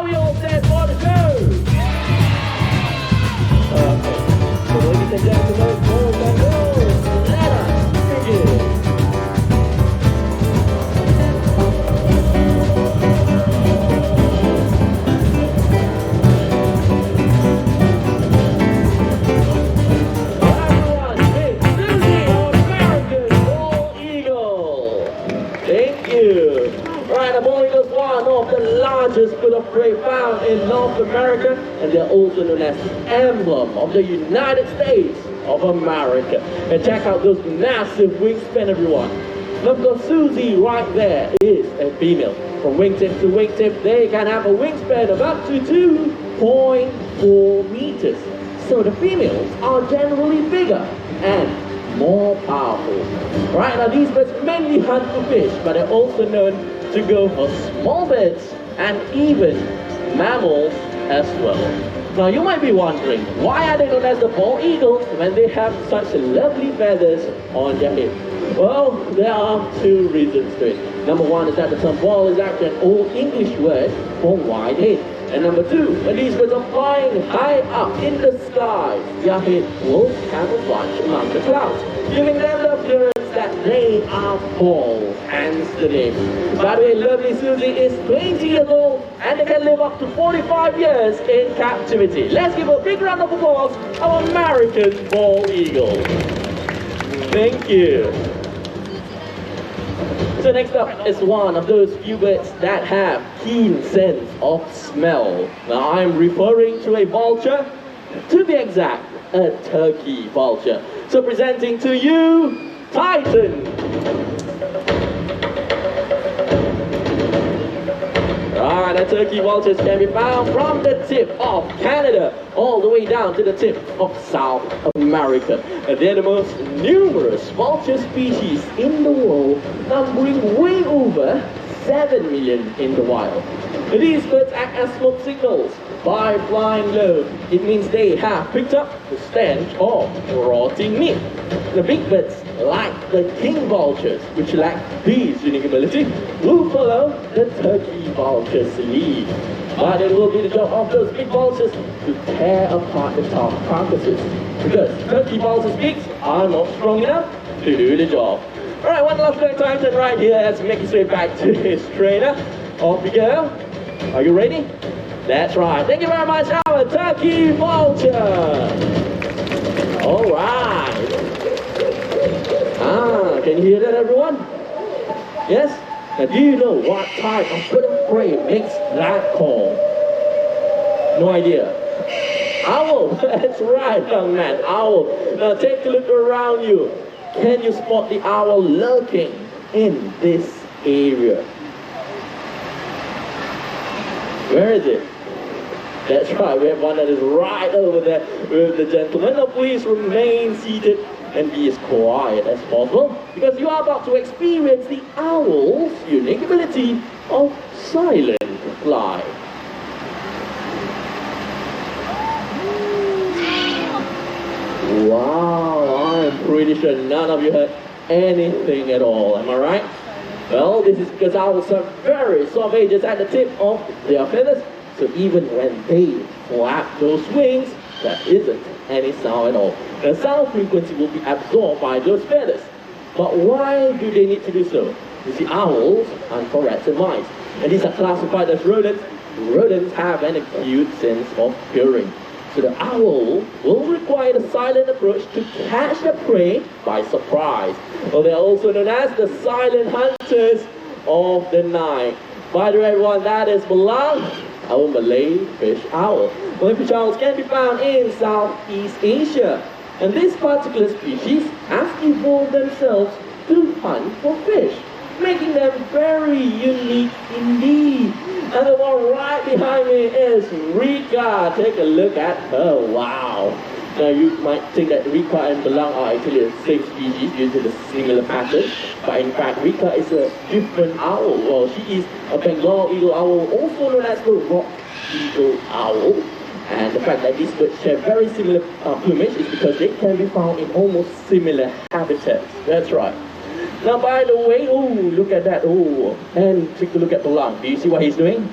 Are we all set for the show? Okay. So ladies and gentlemen, boys and girls, let us begin. Largest bird of prey found in North America, and they're also known as the emblem of the United States of America. And check out those massive wingspan, everyone. Look at Susie right there is a female. From wingtip to wingtip, they can have a wingspan of up to 2.4 meters. So the females are generally bigger and more powerful. Right now, these birds mainly hunt for fish, but they're also known to go for small birds and even mammals as well. Now you might be wondering, why are they known as the bald eagles when they have such lovely feathers on their head? Well, there are two reasons to it. Number one is that the term bald is actually an old English word for wide head. And number two, when these birds are flying high up in the sky, their head will camouflage among the clouds, giving them the appearance that they are bald, hence the name. By the way, lovely Susie is 20 years old and they can live up to 45 years in captivity. Let's give a big round of applause to our American bald eagle. Thank you. So next up is one of those few birds that have keen sense of smell. Now I'm referring to a vulture, to be exact, a turkey vulture. So presenting to you, Titan. Right, the turkey vultures can be found from the tip of Canada all the way down to the tip of South America. And they're the most numerous vulture species in the world, numbering way over 7 million in the wild. These birds act as smoke signals by flying low. It means they have picked up the stench of rotting meat. The big birds, like the king vultures, which lack this unique ability, will follow the turkey vulture's lead. But it will be the job of those big vultures to tear apart the top carcasses, because turkey vultures' beaks are not strong enough to do the job. Alright, one last Titan right here as we make his way back to his trainer. Off we go. Are you ready? That's right. Thank you very much, our turkey vulture. Alright. Can you hear that, everyone? Yes? Now, do you know what type of bird of prey makes that call? No idea. Owl. That's right, young man. Owl. Now, take a look around you. Can you spot the owl lurking in this area? Where is it? That's right, we have one that is right over there with the gentleman. Now please remain seated and be as quiet as possible, because you are about to experience the owl's unique ability of silent flight. Wow, I'm pretty sure none of you heard anything at all, am I right? Well, this is because owls are very soft edges at the tip of their feathers, so even when they flap those wings, there isn't any sound at all. The sound frequency will be absorbed by those feathers. But why do they need to do so? You see, owls hunt for rats and mice, and these are classified as rodents. Rodents have an acute sense of hearing. So the owl will require the silent approach to catch the prey by surprise. Well, they're also known as the silent hunters of the night. By the way, everyone, that is Belang, our Malay fish owl. Malay fish owls can be found in Southeast Asia. And this particular species has evolved themselves to hunt for fish, making them very unique indeed. And the one right behind me is Rika. Take a look at her. Wow. Now you might think that Rika and Belang are actually the same species due to the similar pattern. But in fact, Rika is a different owl. Well, she is a Bengal eagle owl, also known as the rock eagle owl. And the fact that these birds share very similar plumage is because they can be found in almost similar habitats. That's right. Now, by the way, oh, look at that. Oh, and take a look at Belang. Do you see what he's doing?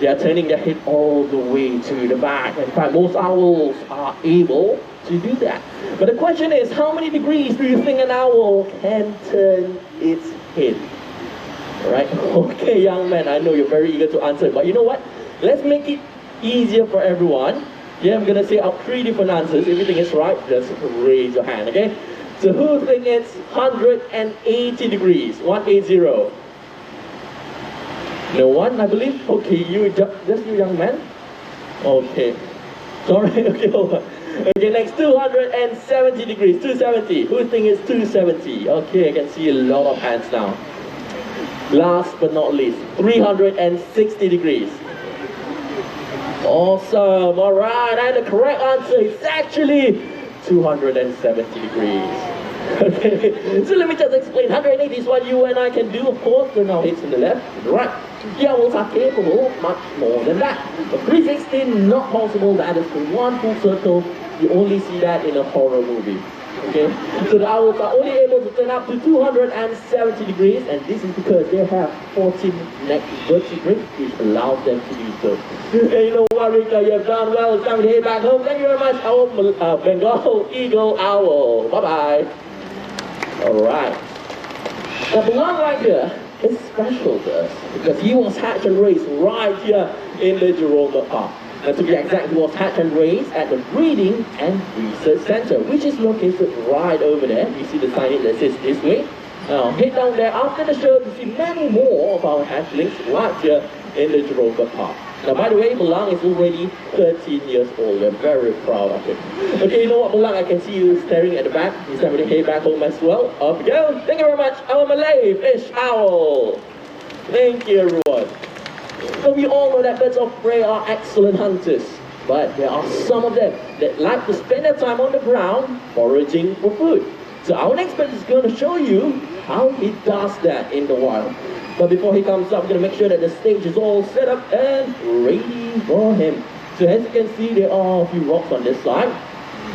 they are turning their head all the way to the back. In fact, most owls are able to do that. But the question is, how many degrees do you think an owl can turn its head? Right? Okay, young man, I know you're very eager to answer, but you know what? Let's make it easier for everyone. Yeah, I'm gonna say out 3 different answers. If you think it's right, just raise your hand, okay? So who thinks it's 180 degrees? 180. No one, I believe? Okay, just you, young man? Okay. Sorry, okay, hold on. Okay, next 270 degrees, 270. Who thinks it's 270? Okay, I can see a lot of hands now. Last but not least, 360 degrees. Awesome, alright, and the correct answer is actually 270 degrees. Okay, so let me just explain. 180 is what you and I can do, of course. Turn our heads to the left, to the right. The owls are capable much more than that. But 360, not possible. That is in one full circle. You only see that in a horror movie. Okay, so the owls are only able to turn up to 270 degrees, and this is because they have 14 neck vertebrae, which allows them to do so. And you know what, Rika, you have done well. It's time to head back home. Thank you very much, our Bengal Eagle Owl. Bye-bye. Alright. Now the one right here is special to us because he was hatched and raised right here in the Jurong Park. And to be exact, he was hatched and raised at the Breeding and Research Center, which is located right over there. You see the signage that says this way. Now head down there after the show to see many more of our hatchlings right here in the Jurong Park. Now by the way, Belang is already 13 years old. We're very proud of him. Okay, you know what, Belang, I can see you staring at the back. It's time to head back home as well. Off you go. Thank you very much, our Malay fish owl. Thank you, everyone. So we all know that birds of prey are excellent hunters, but there are some of them that like to spend their time on the ground foraging for food. So our next bird is going to show you how he does that in the wild. But before he comes up, we're going to make sure that the stage is all set up and ready for him. So as you can see, there are a few rocks on this side.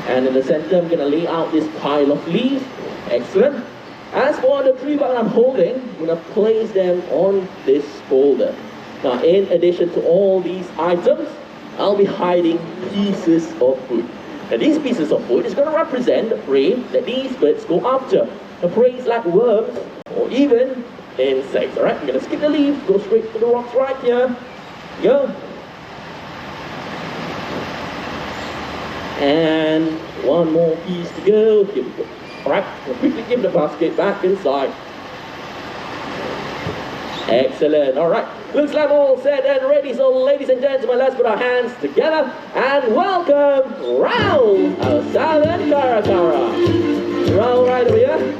And in the center, I'm going to lay out this pile of leaves. Excellent. As for the tree bark I'm holding, I'm going to place them on this boulder. Now, in addition to all these items, I'll be hiding pieces of food. Now, these pieces of food is going to represent the prey that these birds go after. The prey is like worms or even insects. Alright, I'm going to skip the leaves, go straight to the rocks right here. Go. And one more piece to go. Here we go. Alright, we'll quickly give the basket back inside. Excellent. Alright, looks like all set and ready. So ladies and gentlemen, let's put our hands together and welcome Raul, our southern Caracara. Raul right over here.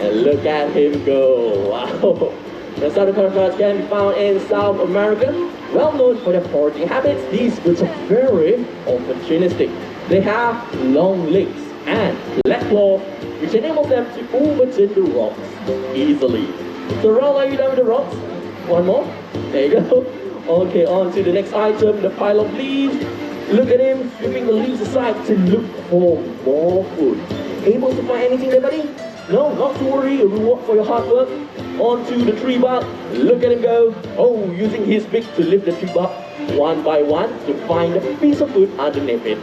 And look at him go. Wow. The southern Caracaras can be found in South America. Well known for their foraging habits, these birds are very opportunistic. They have long legs and flat claws, which enables them to overturn the rocks easily. So Raul, are you done with the rocks? One more? There you go. Okay, on to the next item, the pile of leaves. Look at him, stripping the leaves aside to look for more food. Able to find anything there, buddy? No, not to worry, a reward for your hard work. On to the tree bark. Look at him go. Oh, using his beak to lift the tree bark one by one to find a piece of food underneath it.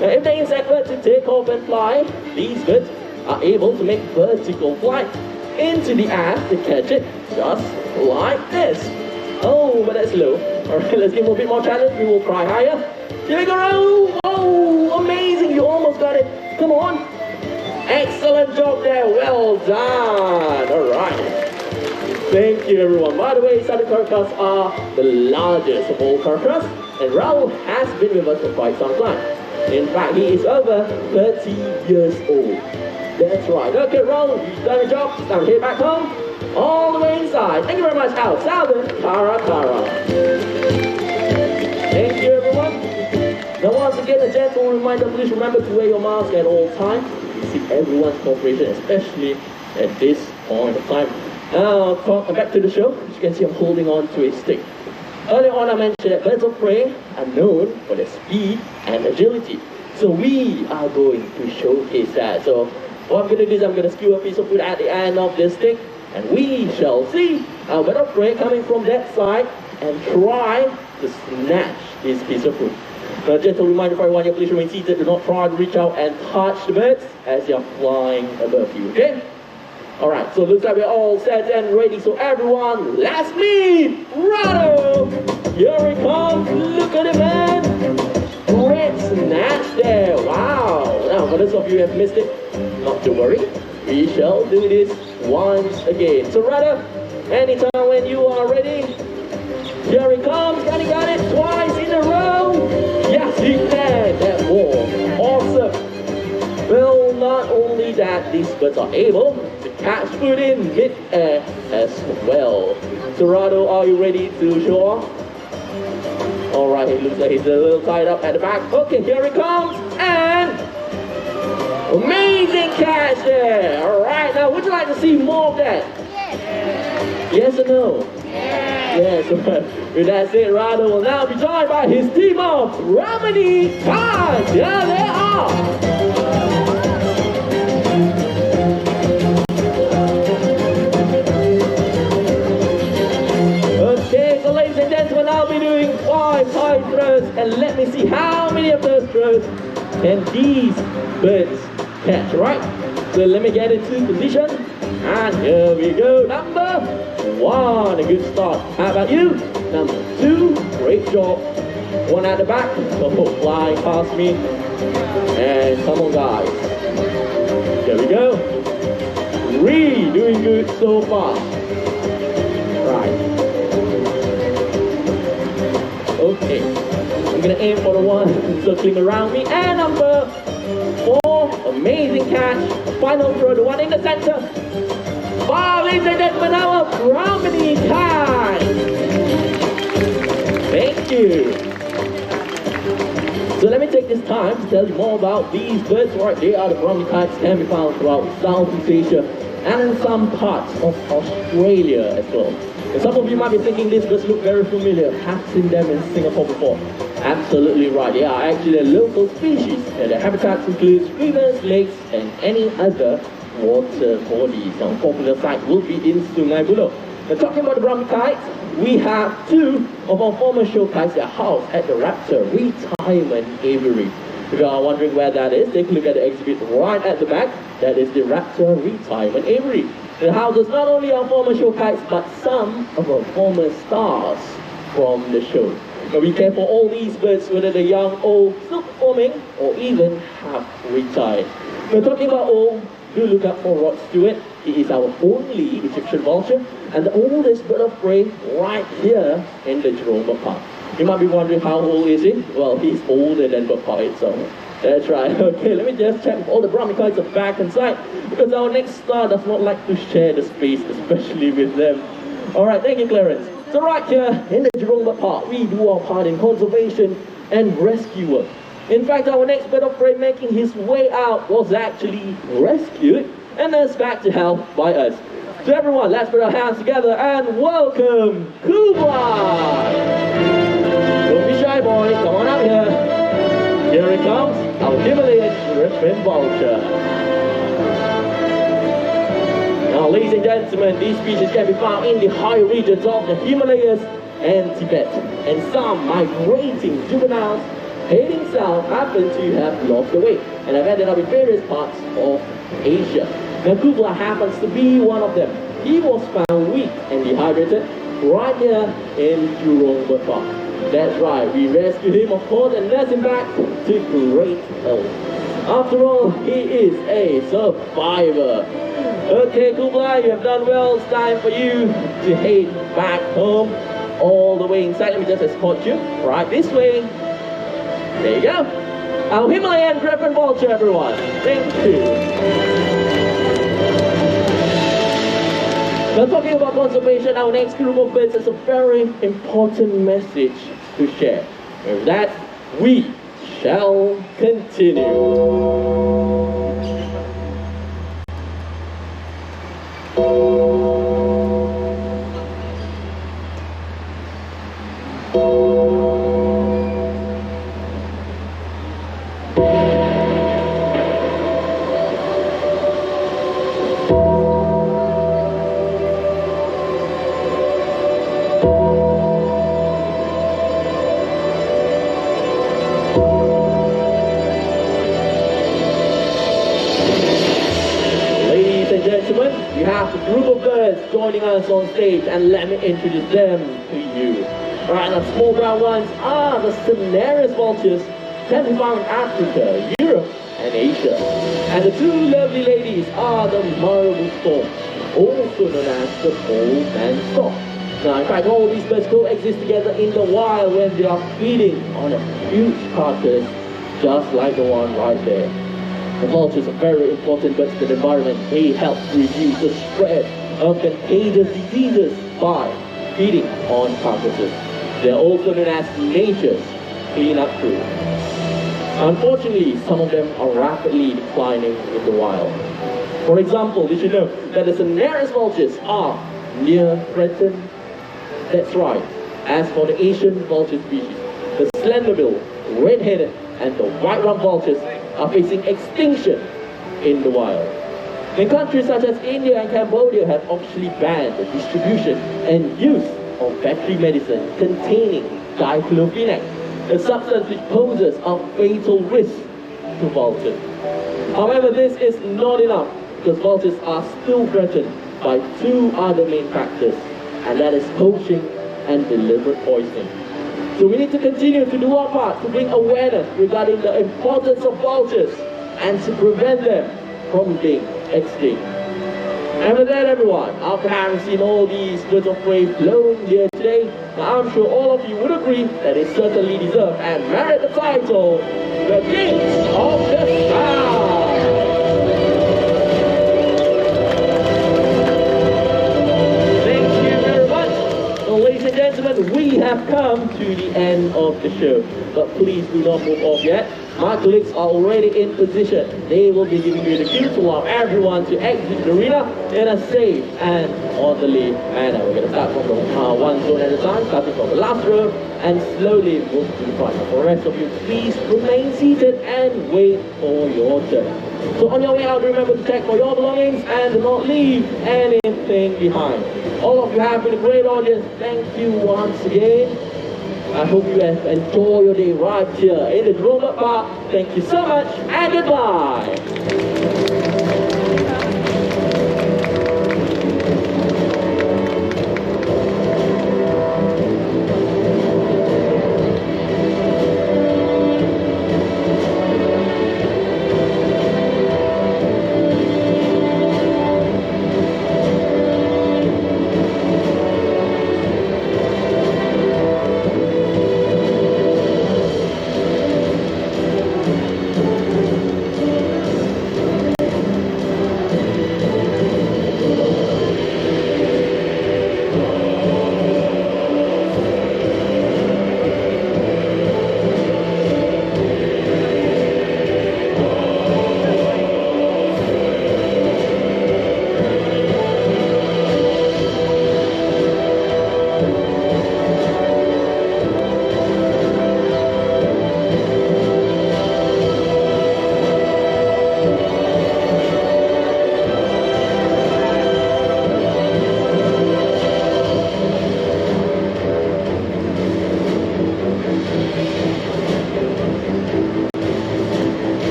Now, if the insect were to take off and fly, these birds are able to make vertical flight into the air to catch it, just like this. Oh, but that's low. Alright, let's give him a bit more challenge. We will try higher. Here we go. Oh, amazing. You almost got it. Come on. Excellent job there. Well done. Alright. Thank you, everyone. By the way, southern Caracaras are the largest of all caracaras, and Raul has been with us for quite some time. In fact, he is over 30 years old. That's right. Okay, Raul, you've done your job. It's time to head back home. All the way inside. Thank you very much, our southern Caracara. Thank you, everyone. Now, once again, a gentle reminder, please remember to wear your mask at all times. You seek everyone's cooperation, especially at this point of time. Now, back to the show. As you can see, I'm holding on to a stick. Earlier on, I mentioned that birds of prey are known for their speed and agility. So we are going to showcase that. So what I'm going to do is I'm going to skew a piece of food at the end of this stick, and we shall see our bird of prey coming from that side and try to snatch this piece of fruit. Now, gentle reminder for everyone, please remain seated. Do not try to reach out and touch the birds as you're flying above you, okay? Alright, so looks like we're all set and ready. So everyone, let's meet Rado! Here he comes, look at him, man! Great snatch there, wow! Now, for those of you who have missed it, not to worry. We shall do this once again. So Rado, anytime when you are ready, here he comes, and he got it twice in a row! Yes, he can, that ball, awesome! Well, not only that, these birds are able to catch food in mid-air as well. So Rado, are you ready to show off? Alright, it looks like he's a little tied up at the back. Okay, here he comes, and amazing catch there! Alright, now would you like to see more of that? Yes or no? Yes, with that said, Rado will now be joined by his team of Ramani Cards. Here they are! Okay, so ladies and gentlemen, I'll be doing 5 high throws, and let me see how many of those throws can these birds catch, right? So let me get into position, and here we go. Number 1, a good start. How about you? Number 2, great job. 1 at the back, oh, flying past me. And come on guys. Here we go. 3, doing good so far. Right. Okay. I'm gonna aim for the one circling around me. And number 4, amazing catch. Final throw, the one in the center. Wow, ladies and gentlemen, our Brahmini time! Thank you! So let me take this time to tell you more about these birds. Right, they are the Brahmini kites, can be found throughout Southeast Asia and in some parts of Australia as well. And some of you might be thinking these birds look very familiar. Have seen them in Singapore before. Absolutely right, they are actually a local species. And their habitats include rivers, lakes, and any other water bodies. Now, popular site will be in Sungai Buloh. Now, talking about the Brahmini kites, we have 2 of our former show kites that are housed at the Raptor Retirement Aviary. If you are wondering where that is, take a look at the exhibit right at the back. That is the Raptor Retirement Aviary. It houses not only our former show kites, but some of our former stars from the show. Now, we care for all these birds, whether they're young, old, still performing, or even have retired. Now, talking about old, do look out for Rod Stewart. He is our only Egyptian vulture and the oldest bird of prey right here in the Jurong Bird Park. You might be wondering how old is he? Well, he's older than Bird Park itself. That's right. Okay, let me just check all the Brahmini kites are back inside because our next star does not like to share the space, especially with them. Alright, thank you, Clarence. So right here in the Jurong Bird Park, we do our part in conservation and rescue work. In fact, our next bird of prey making his way out was actually rescued and nursed back to health by us. So everyone, let's put our hands together and welcome Kublai! Don't be shy, boy. Come on up here. Here he comes, our Himalayan griffin vulture. Now, ladies and gentlemen, these species can be found in the higher regions of the Himalayas and Tibet, and some migrating juveniles heading south happen to have lost their way and have ended up in various parts of Asia. Now, Kublai happens to be one of them. He was found weak and dehydrated right here in Jurong Bird Park. That's right, we rescued him, of course, and nursed him back to great health. After all, he is a survivor. Okay, Kublai, you have done well. It's time for you to head back home all the way inside. Let me just escort you right this way. There you go. Our Himalayan griffin vulture, everyone. Thank you. Now, talking about conservation, our next group of birds has a very important message to share. With that, we shall continue. group of birds joining us on stage, and let me introduce them to you. Right, the small brown ones are the Cinereous vultures, can be found in Africa, Europe, and Asia. And the two lovely ladies are the marble stork, also known as the old man stork. Now, in fact, all these birds coexist together in the wild when they are feeding on a huge carcass, just like the one right there. The vultures are very important birds to the environment. They help reduce the spread of contagious diseases by feeding on carcasses. They are also known as nature's cleanup crew. Unfortunately, some of them are rapidly declining in the wild. For example, did you know that the Cinereous vultures are near threatened? That's right. As for the Asian vulture species, the slender-billed, red-headed, and the white-rump vultures are facing extinction in the wild. In countries such as India and Cambodia have officially banned the distribution and use of battery medicine containing diclofenac, a substance which poses a fatal risk to vultures. However, this is not enough because vultures are still threatened by two other main factors, and that is poaching and deliberate poisoning. So we need to continue to do our part to bring awareness regarding the importance of vultures and to prevent them from being extinct. And with that, everyone, after having seen all these birds of prey flown here today, now I'm sure all of you would agree that they certainly deserve and merit the title, the Kings of the Sky. Ladies and gentlemen, we have come to the end of the show, but please do not move off yet. My colleagues are already in position. They will be giving you the cue to allow everyone to exit the arena in a safe and orderly manner. We're going to start from the one zone at a time, starting from the last row, and slowly move to the front. For the rest of you, please remain seated and wait for your turn. So on your way out, remember to check for your belongings and do not leave anything behind. All of you have been a great audience. Thank you once again. I hope you have enjoyed your day right here in the Jurong Park. Thank you so much and goodbye.